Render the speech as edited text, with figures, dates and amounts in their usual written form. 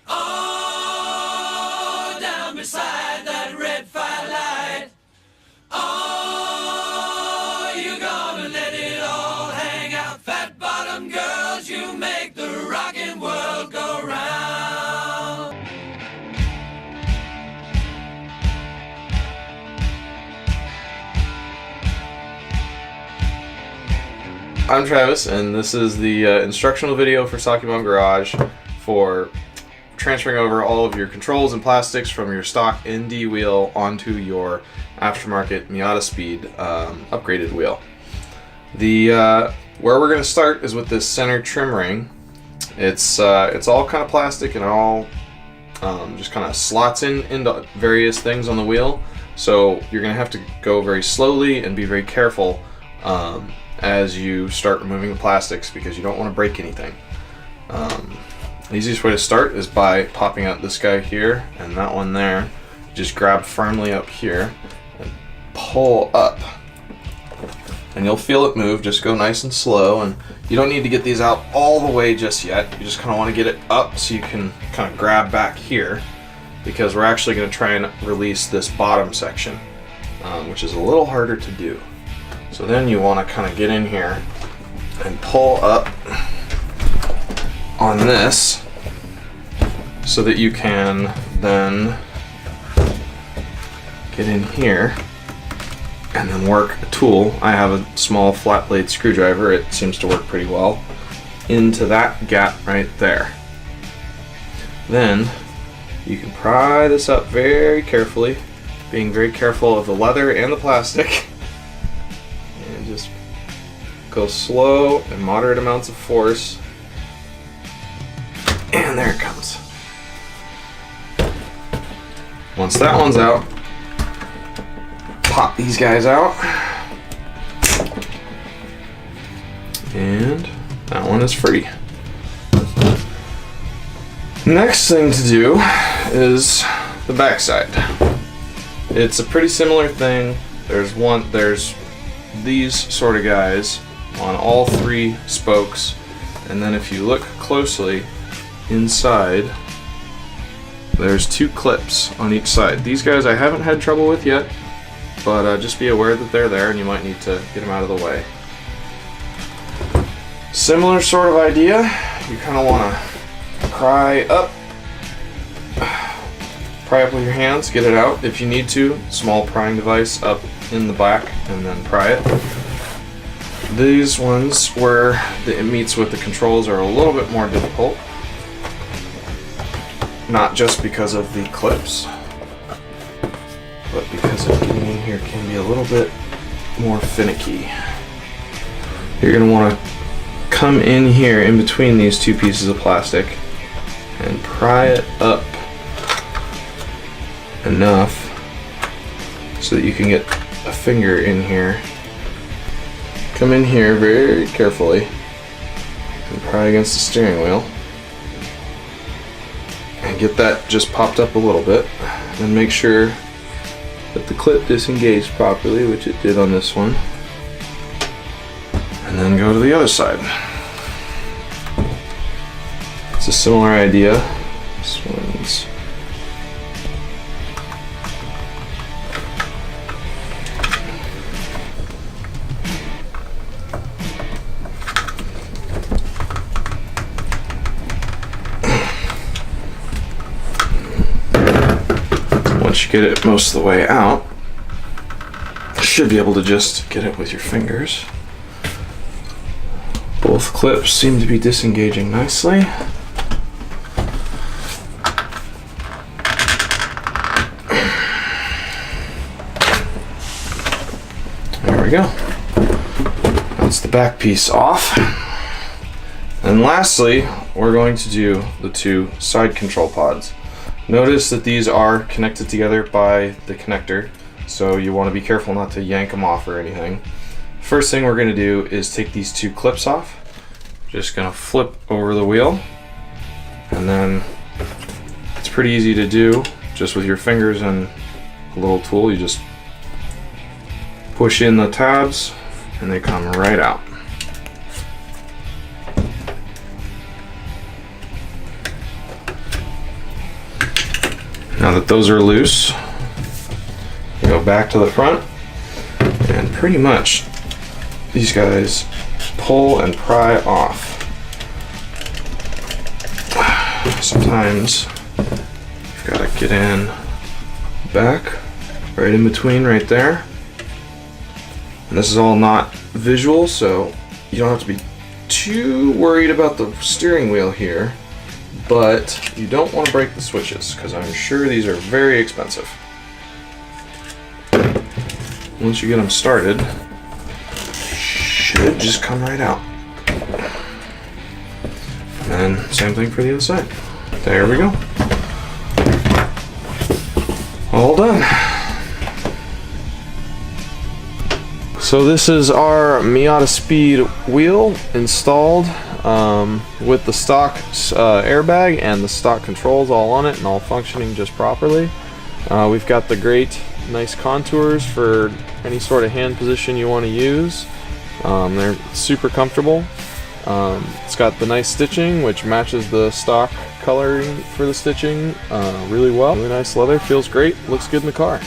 Oh, down beside that red firelight. Oh, you're gonna let it all hang out. Fat bottom girls, you make the rockin' world go round. I'm Travis, and this is the instructional video for Sakimon Garage for transferring over all of your controls and plastics from your stock ND wheel onto your aftermarket MiataSpeed upgraded wheel. Where we're going to start is with this center trim ring. It's all kind of plastic and it all just kind of slots into various things on the wheel. So you're going to have to go very slowly and be very careful as you start removing the plastics, because you don't want to break anything. The easiest way to start is by popping out this guy here and that one there. Just grab firmly up here and pull up, and you'll feel it move. Just go nice and slow, and you don't need to get these out all the way just yet. You just kind of want to get it up so you can kind of grab back here, because we're actually going to try and release this bottom section, which is a little harder to do. So then you want to kind of get in here and pull up on this so that you can then get in here and then work a tool. I have a small flat blade screwdriver. It seems to work pretty well into that gap right there. Then you can pry this up very carefully, being very careful of the leather and the plastic. Just go slow and moderate amounts of force, and there it comes. Once that one's out, pop these guys out, and that one is free. Next thing to do is the backside. It's a pretty similar thing. There's these sort of guys on all three spokes, and then if you look closely inside, there's two clips on each side. These guys I haven't had trouble with yet, but just be aware that they're there and you might need to get them out of the way. Similar sort of idea. You kind of want to pry up with your hands, get it out if you need to. Small prying device up in the back and then pry it. These ones where it meets with the controls are a little bit more difficult, not just because of the clips, but because of getting in here can be a little bit more finicky. You're going to want to come in here in between these two pieces of plastic and pry it up enough so that you can get a finger in here. Come in here very carefully and pry against the steering wheel and get that just popped up a little bit, and make sure that the clip disengaged properly, which it did on this one, and then go to the other side. It's a similar idea. This one's once you get it most of the way out, you should be able to just get it with your fingers. Both clips seem to be disengaging nicely. There we go. That's the back piece off. And lastly, we're going to do the two side control pods. Notice that these are connected together by the connector, so you want to be careful not to yank them off or anything. First thing we're going to do is take these two clips off. Just going to flip over the wheel, and then it's pretty easy to do just with your fingers and a little tool. You just push in the tabs and they come right out. Now that those are loose, go back to the front, and pretty much these guys pull and pry off. Sometimes you've got to get in back, right in between right there. And this is all not visual, so you don't have to be too worried about the steering wheel here, but you don't want to break the switches because I'm sure these are very expensive. Once you get them started, should just come right out. And same thing for the other side. There we go. All done. So this is our MiataSpeed wheel installed with the stock airbag and the stock controls all on it and all functioning just properly. We've got the great nice contours for any sort of hand position you want to use. They're super comfortable. It's got the nice stitching which matches the stock coloring for the stitching really well. Really nice leather, feels great, looks good in the car.